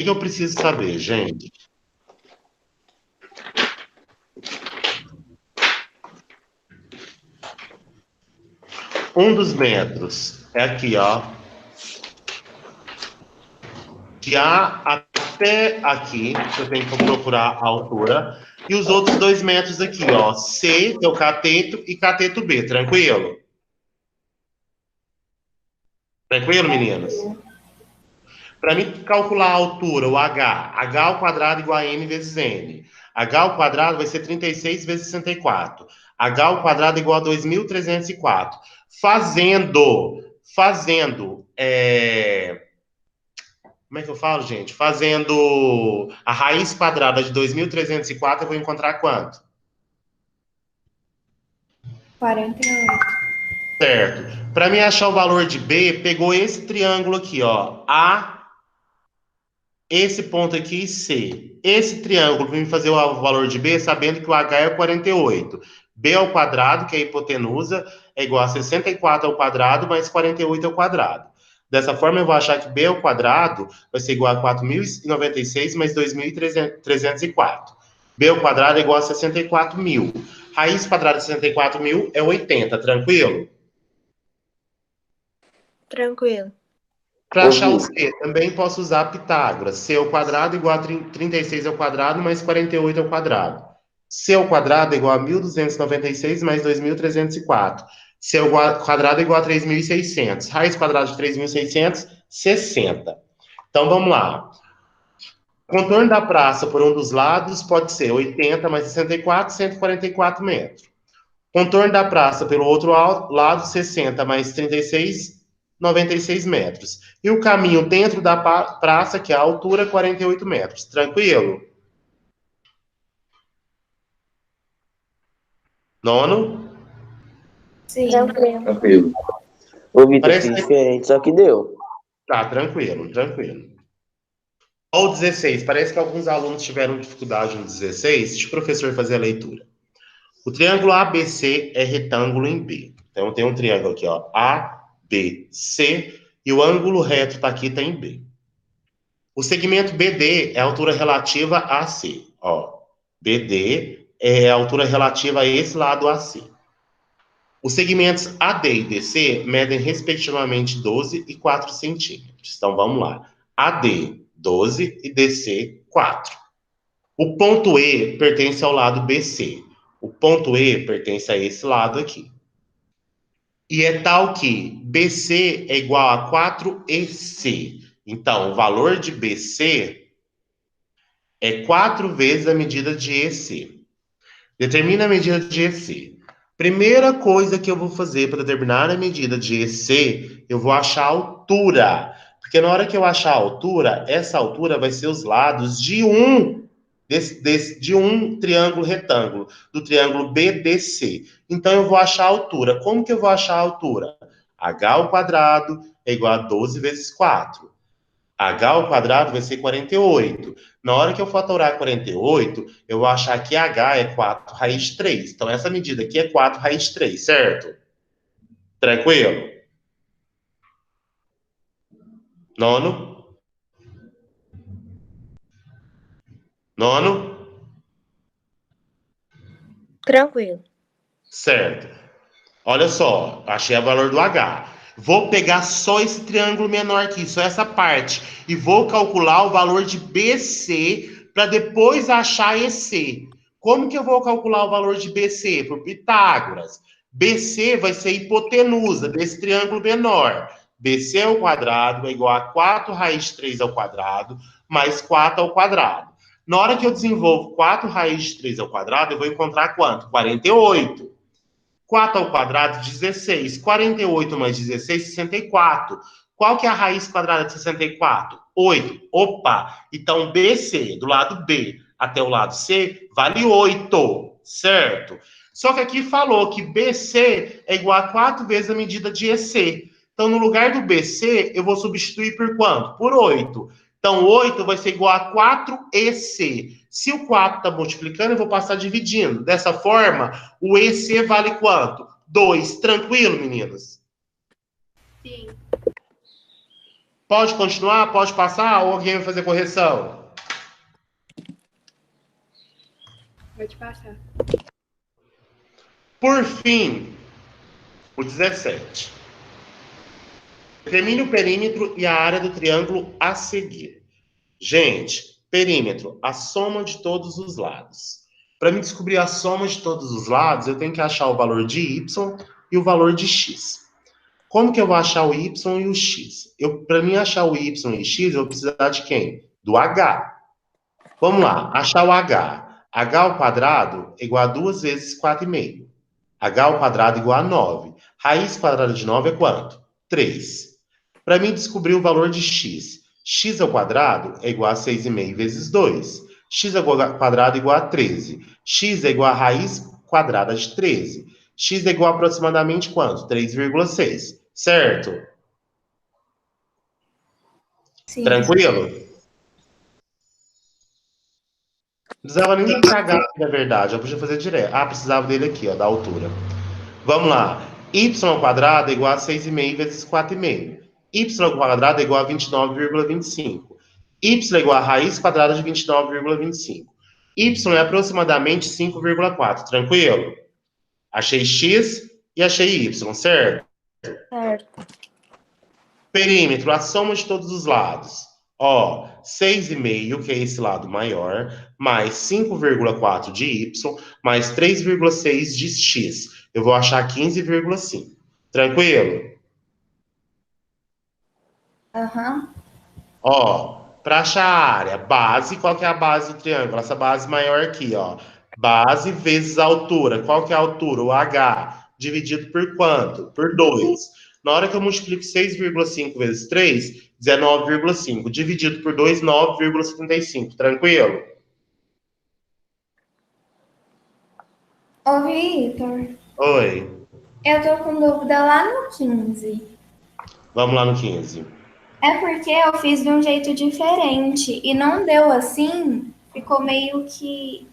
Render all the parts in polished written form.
que eu preciso saber, gente? Um dos metros é aqui, ó. De A até aqui, eu tenho que procurar a altura. E os outros 2 metros aqui, ó. C, que é o cateto, e cateto B. Tranquilo? Tranquilo, meninas? Para mim calcular a altura, o H ao quadrado igual a N vezes N. H ao quadrado vai ser 36 vezes 64. H ao quadrado igual a 2.304. Fazendo, como é que eu falo, gente? Fazendo a raiz quadrada de 2.304, eu vou encontrar quanto? 48. Certo. Para mim achar o valor de B, pegou esse triângulo aqui, ó. A, esse ponto aqui, C. Esse triângulo, para me fazer o valor de B, sabendo que o H é 48. B ao quadrado, que é a hipotenusa, é igual a 64 ao quadrado, mais 48 ao quadrado. Dessa forma, eu vou achar que B ao quadrado vai ser igual a 4.096 mais 2.304. B ao quadrado é igual a 64.000. Raiz quadrada de 64.000 é 80, tranquilo? Tranquilo. Para achar o C, também posso usar Pitágoras. C ao quadrado igual a 36 ao quadrado mais 48 ao quadrado. C ao quadrado é igual a 1.296 mais 2.304. C ao quadrado é igual a 3.600. Raiz quadrada de 3.600, 60. Então, vamos lá. Contorno da praça por um dos lados pode ser 80 mais 64, 144 metros. Contorno da praça pelo outro lado, 60 mais 36, 96 metros. E o caminho dentro da praça, que é a altura, 48 metros. Tranquilo? Nono? Sim. Tranquilo. Ô, Vitor, Parece fiz que... diferente, só que deu. Tá, tranquilo, tranquilo. Ó, o 16. Parece que alguns alunos tiveram dificuldade no 16. Deixa o professor fazer a leitura. O triângulo ABC é retângulo em B. Então, tem um triângulo aqui, ó. ABC. E o ângulo reto está aqui, está em B. O segmento BD é a altura relativa a AC. Ó, BD é a altura relativa a esse lado AC. Os segmentos AD e DC medem respectivamente 12 e 4 centímetros. Então, vamos lá. AD, 12 e DC, 4. O ponto E pertence ao lado BC. O ponto E pertence a esse lado aqui. E é tal que BC é igual a 4EC. Então, o valor de BC é 4 vezes a medida de EC. Determina a medida de EC. Primeira coisa que eu vou fazer para determinar a medida de EC, eu vou achar a altura. Porque na hora que eu achar a altura, essa altura vai ser os lados de de um triângulo retângulo, do triângulo BDC. Então eu vou achar a altura. Como que eu vou achar a altura? H ao quadrado é igual a 12 vezes 4. H ao quadrado vai ser 48. Na hora que eu fatorar 48, eu vou achar que H é 4 raiz de 3. Então, essa medida aqui é 4 raiz de 3, certo? Tranquilo? Nono? Nono? Tranquilo. Certo. Olha só, achei o valor do H. Vou pegar só esse triângulo menor aqui, só essa parte, e vou calcular o valor de BC para depois achar EC. Como que eu vou calcular o valor de BC? Por Pitágoras. BC vai ser a hipotenusa desse triângulo menor. BC ao quadrado é igual a 4 raiz de 3 ao quadrado, mais 4 ao quadrado. Na hora que eu desenvolvo 4 raiz de 3 ao quadrado, eu vou encontrar quanto? 48. 4 ao quadrado, 16. 48 mais 16, 64. Qual que é a raiz quadrada de 64? 8. Opa! Então, BC, do lado B até o lado C, vale 8, certo? Só que aqui falou que BC é igual a 4 vezes a medida de EC. Então, no lugar do BC, eu vou substituir por quanto? Por 8. Então, 8 vai ser igual a 4EC. Se o 4 está multiplicando, eu vou passar dividindo. Dessa forma, o EC vale quanto? 2. Tranquilo, meninos? Sim. Pode continuar? Pode passar? Ou alguém vai fazer correção? Pode passar. Por fim, o 17. Determine o perímetro e a área do triângulo a seguir. Gente, perímetro, a soma de todos os lados. Para me descobrir a soma de todos os lados, eu tenho que achar o valor de y e o valor de x. Como que eu vou achar o y e o x? Para mim achar o y e x, eu vou precisar de quem? Do h. Vamos lá, achar o h. H ao quadrado é igual a 2 vezes 4,5. H ao quadrado é igual a 9. Raiz quadrada de 9 é quanto? 3. Para mim descobrir o valor de x. X ao quadrado é igual a 6,5 vezes 2. X ao quadrado é igual a 13. X é igual a raiz quadrada de 13. X é igual a aproximadamente quanto? 3,6. Certo? Sim. Tranquilo? Não precisava nem do TH, na verdade. Eu podia fazer direto. Ah, precisava dele aqui, ó, da altura. Vamos lá. Y ao quadrado é igual a 6,5 vezes 4,5. Y ao quadrado é igual a 29,25. Y é igual a raiz quadrada de 29,25. Y é aproximadamente 5,4. Tranquilo? Achei X e achei Y, certo? Certo. Perímetro, a soma de todos os lados. Ó, 6,5, que é esse lado maior, mais 5,4 de Y, mais 3,6 de X. Eu vou achar 15,5. Tranquilo? Aham. Ó, para achar a área, base, qual que é a base do triângulo? Essa base maior aqui, ó. Base vezes a altura. Qual que é a altura? O H. Dividido por quanto? Por 2. Na hora que eu multiplico 6,5 vezes 3, 19,5. Dividido por 2, 9,75. Tranquilo? Ô, Vitor, Oi. eu tô com dúvida lá no 15. Vamos lá no 15. É porque eu fiz de um jeito diferente e não deu assim, ficou meio que.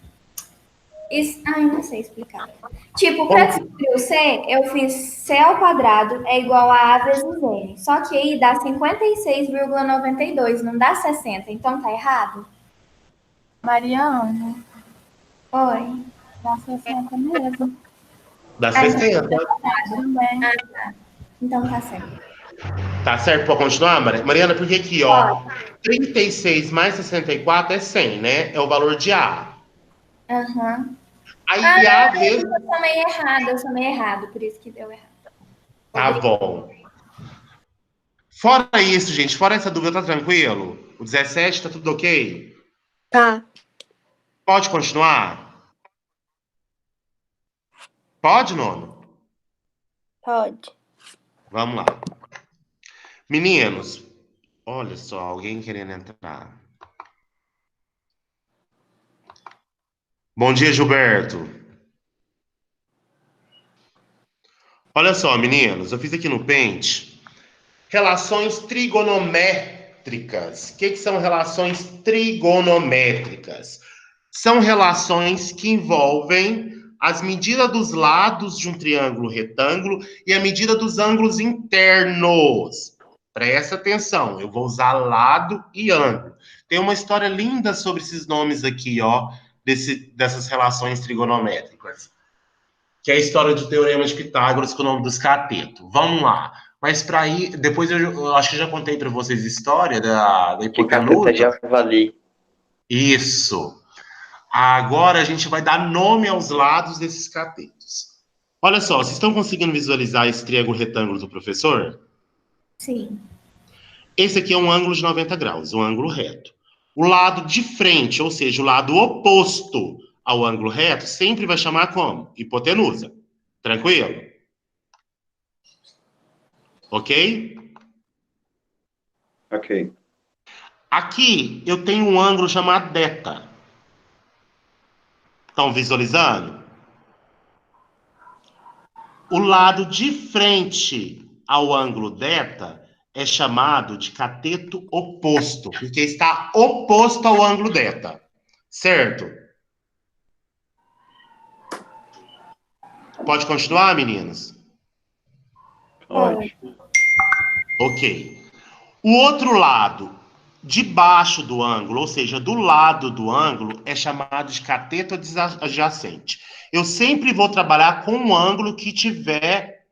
Ai, não sei explicar. Tipo, para Como que... descobrir o C, eu fiz C ao quadrado é igual a A vezes N. Só que aí dá 56,92, não dá 60. Então tá errado? Mariana, Oi. dá 60 mesmo. Dá Ah, então, 60. Também. então tá certo. Tá certo para continuar, Mariana? Porque aqui, ó, Pode. 36 mais 64 é 100, né? É o valor de A. Aham. Aí A Eu vezes... sou meio errado, por isso que deu errado. Tá bom. Fora isso, gente, fora essa dúvida, tá tranquilo? O 17 tá tudo ok? Tá. Pode continuar? Pode, nono? Pode. Vamos lá. Meninos, olha só, alguém querendo entrar. Bom dia, Gilberto. Olha só, meninos, eu fiz aqui no Paint relações trigonométricas. O que são relações trigonométricas? São relações que envolvem as medidas dos lados de um triângulo retângulo e a medida dos ângulos internos. Presta atenção, eu vou usar lado e ângulo. Tem uma história linda sobre esses nomes aqui, ó, dessas relações trigonométricas, que é a história do Teorema de Pitágoras com o nome dos catetos. Vamos lá. Mas para ir, depois eu acho que já contei para vocês a história da Que cateta hipotenusa. javali. Isso. Agora a gente vai dar nome aos lados desses catetos. Olha só, vocês estão conseguindo visualizar esse triângulo retângulo do professor? Sim. Esse aqui é um ângulo de 90 graus, um ângulo reto. O lado de frente, ou seja, o lado oposto ao ângulo reto, sempre vai chamar como? Hipotenusa. Tranquilo? Ok? Ok. Aqui eu tenho um ângulo chamado θ. Estão visualizando? O lado de frente ao ângulo θ é chamado de cateto oposto, porque está oposto ao ângulo θ. Certo? Pode continuar, meninos? Pode. Ok. O outro lado, debaixo do ângulo, ou seja, do lado do ângulo, é chamado de cateto adjacente. Eu sempre vou trabalhar com um ângulo que tiver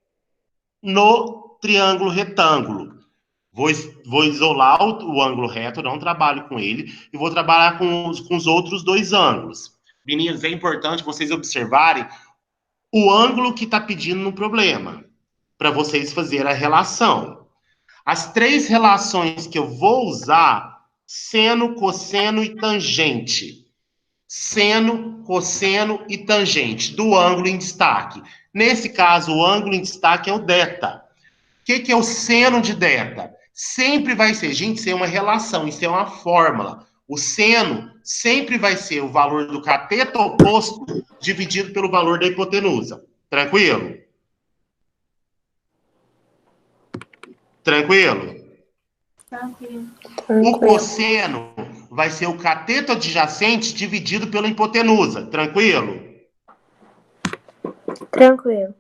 no triângulo retângulo. Vou isolar o ângulo reto, não trabalho com ele, e vou trabalhar com os outros dois ângulos. Meninos, é importante vocês observarem o ângulo que está pedindo no problema, para vocês fazerem a relação. As três relações que eu vou usar, seno, cosseno e tangente. Seno, cosseno e tangente, do ângulo em destaque. Nesse caso, o ângulo em destaque é o θ. O que é o seno de θ? Sempre vai ser, gente, isso é uma relação, isso é uma fórmula. O seno sempre vai ser o valor do cateto oposto dividido pelo valor da hipotenusa. Tranquilo? Tranquilo? Tranquilo. O cosseno vai ser o cateto adjacente dividido pela hipotenusa. Tranquilo? Tranquilo.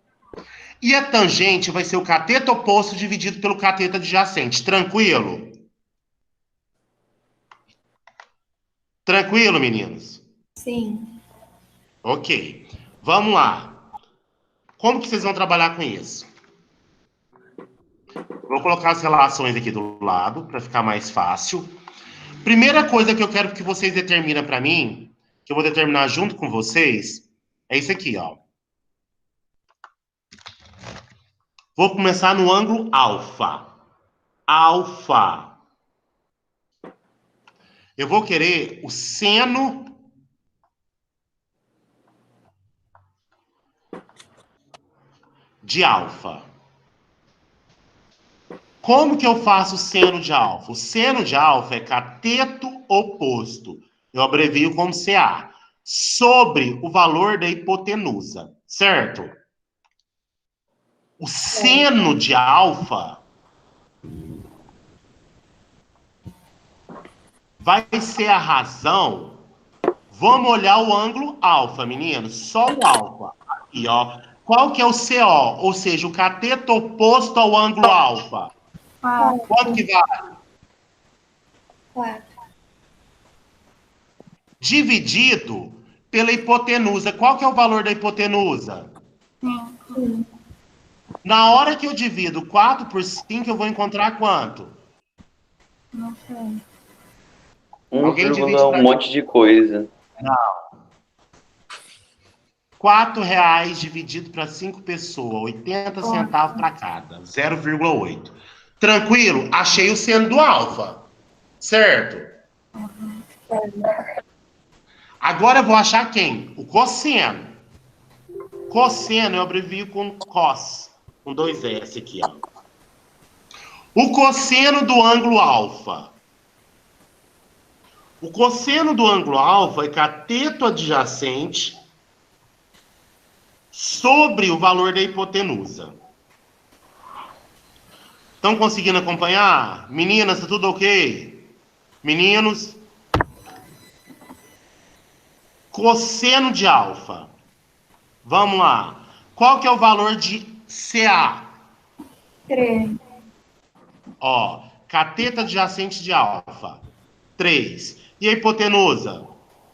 E a tangente vai ser o cateto oposto dividido pelo cateto adjacente. Tranquilo? Tranquilo, meninos? Sim. Ok. Vamos lá. Como que vocês vão trabalhar com isso? Vou colocar as relações aqui do lado, para ficar mais fácil. Primeira coisa que eu quero que vocês determinem para mim, que eu vou determinar junto com vocês, é isso aqui, ó. Vou começar no ângulo alfa. Alfa. Eu vou querer o seno de alfa. Como que eu faço o seno de alfa? O seno de alfa é cateto oposto. Eu abrevio como CA. Sobre o valor da hipotenusa. Certo? O seno de alfa vai ser a razão. Vamos olhar o ângulo alfa, meninos. Só o alfa. Aqui, ó. Qual que é o CO? Ou seja, o cateto oposto ao ângulo alfa. Quanto que vale? 4. Dividido pela hipotenusa. Qual que é o valor da hipotenusa? 5. Na hora que eu divido 4 por 5, eu vou encontrar quanto? Não sei. Alguém divide Um pra monte de coisa. R$ 4 dividido para 5 pessoas, 80 centavos para cada, 0,8. Tranquilo? Achei o seno do alfa. Certo? Agora eu vou achar quem? O cosseno. Cosseno eu abrevio com cos, com 2 S aqui, ó. O cosseno do ângulo alfa. O cosseno do ângulo alfa é cateto adjacente sobre o valor da hipotenusa. Estão conseguindo acompanhar? Meninas, tá tudo ok? Meninos? Cosseno de alfa. Vamos lá. Qual que é o valor de CA? 3. Ó, cateto adjacente de alfa. 3. E a hipotenusa?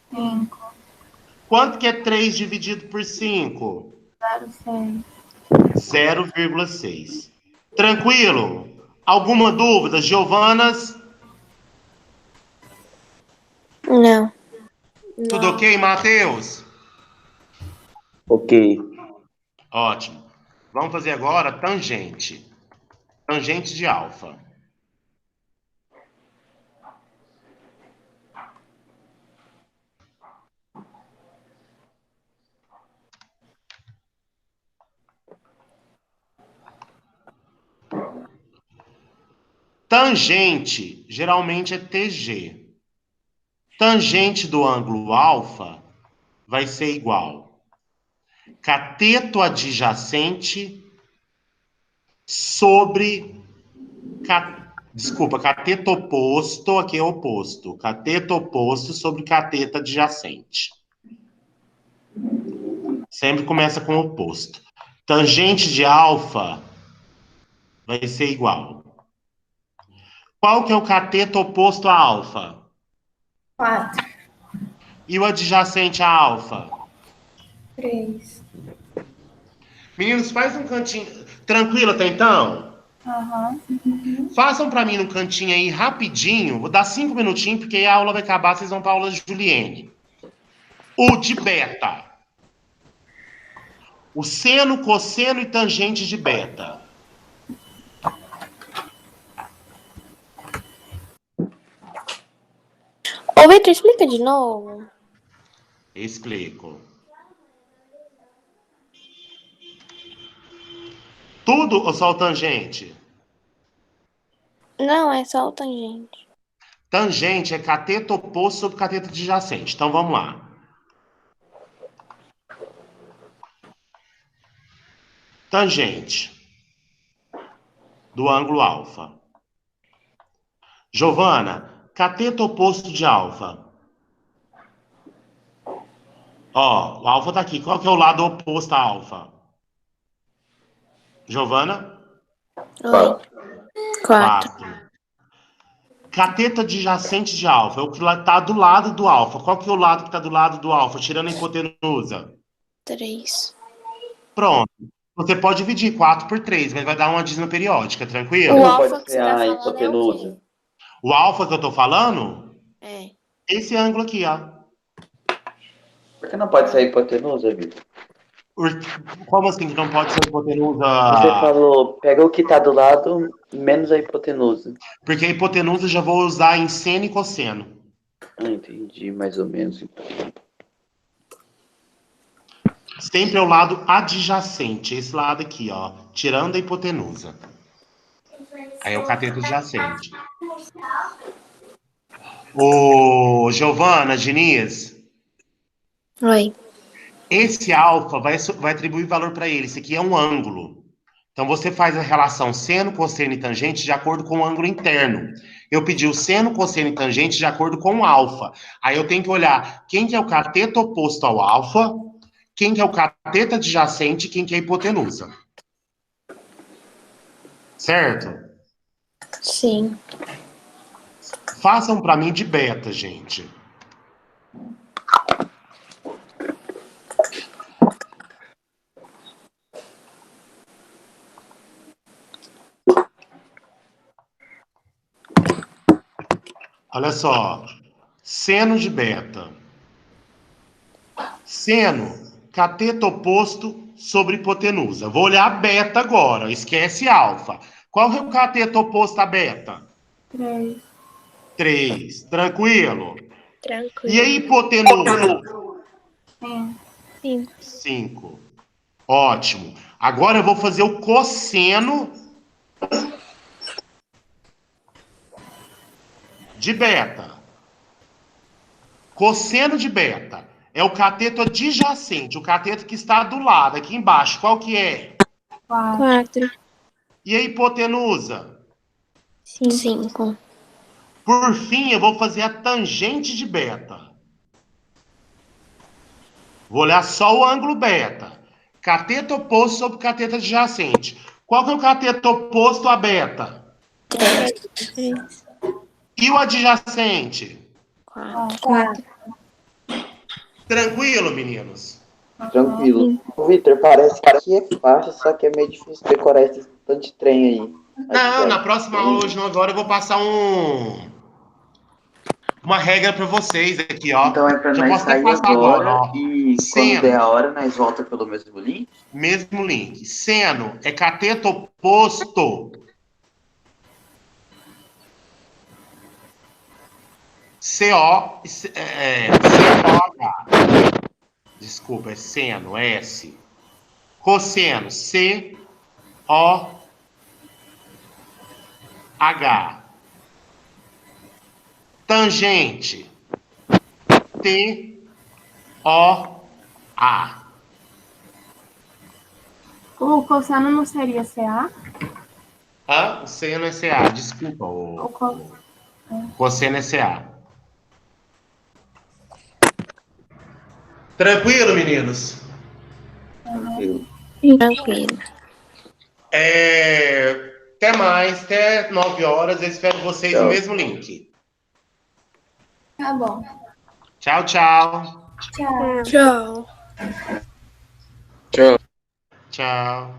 5. Quanto que é 3 dividido por 5? 0,6. 0,6. Tranquilo? Alguma dúvida, Giovanas? Não. Tudo ok, Matheus? Ok. Ótimo. Vamos fazer agora tangente. Tangente de alfa. Tangente, geralmente é TG. Tangente do ângulo alfa vai ser igual cateto adjacente sobre... Desculpa, cateto oposto, aqui é oposto. Cateto oposto sobre cateto adjacente. Sempre começa com oposto. Tangente de alfa vai ser igual Qual que é o cateto oposto a alfa? 4. E o adjacente a alfa? 3. Meninos, faz um cantinho. Tranquilo até então? Aham. Façam pra mim no cantinho aí rapidinho. Vou dar 5 minutinhos, porque aí a aula vai acabar, vocês vão pra aula de Juliene. O de beta. O seno, cosseno e tangente de beta. Ô, Vitor, explica de novo. Explico. Tudo ou só o tangente? Não, é só o tangente. Tangente é cateto oposto sobre cateto adjacente. Então vamos lá. Tangente do ângulo alfa. Giovana, cateto oposto de alfa. Ó, o alfa tá aqui. Qual que é o lado oposto a alfa? Giovana? Oi. 4. 4. Cateto adjacente de alfa. É o que tá do lado do alfa. Qual que é o lado que tá do lado do alfa? Tirando a hipotenusa. 3. Pronto. Você pode dividir 4 por 3, mas vai dar uma dízima periódica, O tranquilo? Não alfa pode que ser você tá a falando é o hipotenusa. quê? O alfa que eu tô falando, É. esse ângulo aqui, ó. Por que não pode ser a hipotenusa, Vitor? Como assim que não pode ser hipotenusa? Você falou, pega o que tá do lado menos a hipotenusa. Porque a hipotenusa eu já vou usar em seno e cosseno. Ah, entendi, mais ou menos. Então. Sempre é o lado adjacente, esse lado aqui, ó. Tirando a hipotenusa. Aí é o cateto adjacente. Ô, Giovana, Diniz, Oi. esse alfa vai atribuir valor para ele. Esse aqui é um ângulo. Então você faz a relação seno, cosseno e tangente de acordo com o ângulo interno. Eu pedi o seno, cosseno e tangente de acordo com o alfa. Aí eu tenho que olhar quem que é o cateto oposto ao alfa, quem que é o cateto adjacente e quem que é a hipotenusa. Certo? Sim. Façam para mim de beta, gente. Olha só. Seno de beta. Seno, cateto oposto sobre hipotenusa. Vou olhar beta agora, esquece alfa. Qual é o cateto oposto a beta? 3. 3. Tranquilo? E a Tranquilo. hipotenusa? 5. 5. 5. Ótimo. Agora eu vou fazer o cosseno de beta. Cosseno de beta é o cateto adjacente, o cateto que está do lado, aqui embaixo. Qual que é? 4. 4. E a hipotenusa? 5. Por fim, eu vou fazer a tangente de beta. Vou olhar só o ângulo beta. Cateto oposto sobre cateto adjacente. Qual que é o cateto oposto a beta? 3. E o adjacente? 4. Tranquilo, meninos? Tranquilo. Ô, Vitor, parece que é fácil, só que é meio difícil decorar esse tanto de trem aí. Não, na próxima aula, hoje não, agora eu vou passar uma regra para vocês aqui, ó. Então é pra Já nós posso até sair passar agora, agora ó. e quando der a hora, nós volta pelo mesmo link. Mesmo link. Seno é cateto oposto. C-O-H. Desculpa, é seno, S. Cosseno, C-O-H. Tangente, T-O-A. O cosseno não seria CA? O seno é CA, desculpa. Cosseno é CA. Tranquilo, meninos? Tranquilo. Tranquilo. Até mais, até 9 horas. Eu espero vocês no Tchau. mesmo link. Tá bom. Tchau, tchau. Tchau. Tchau. Tchau. Tchau.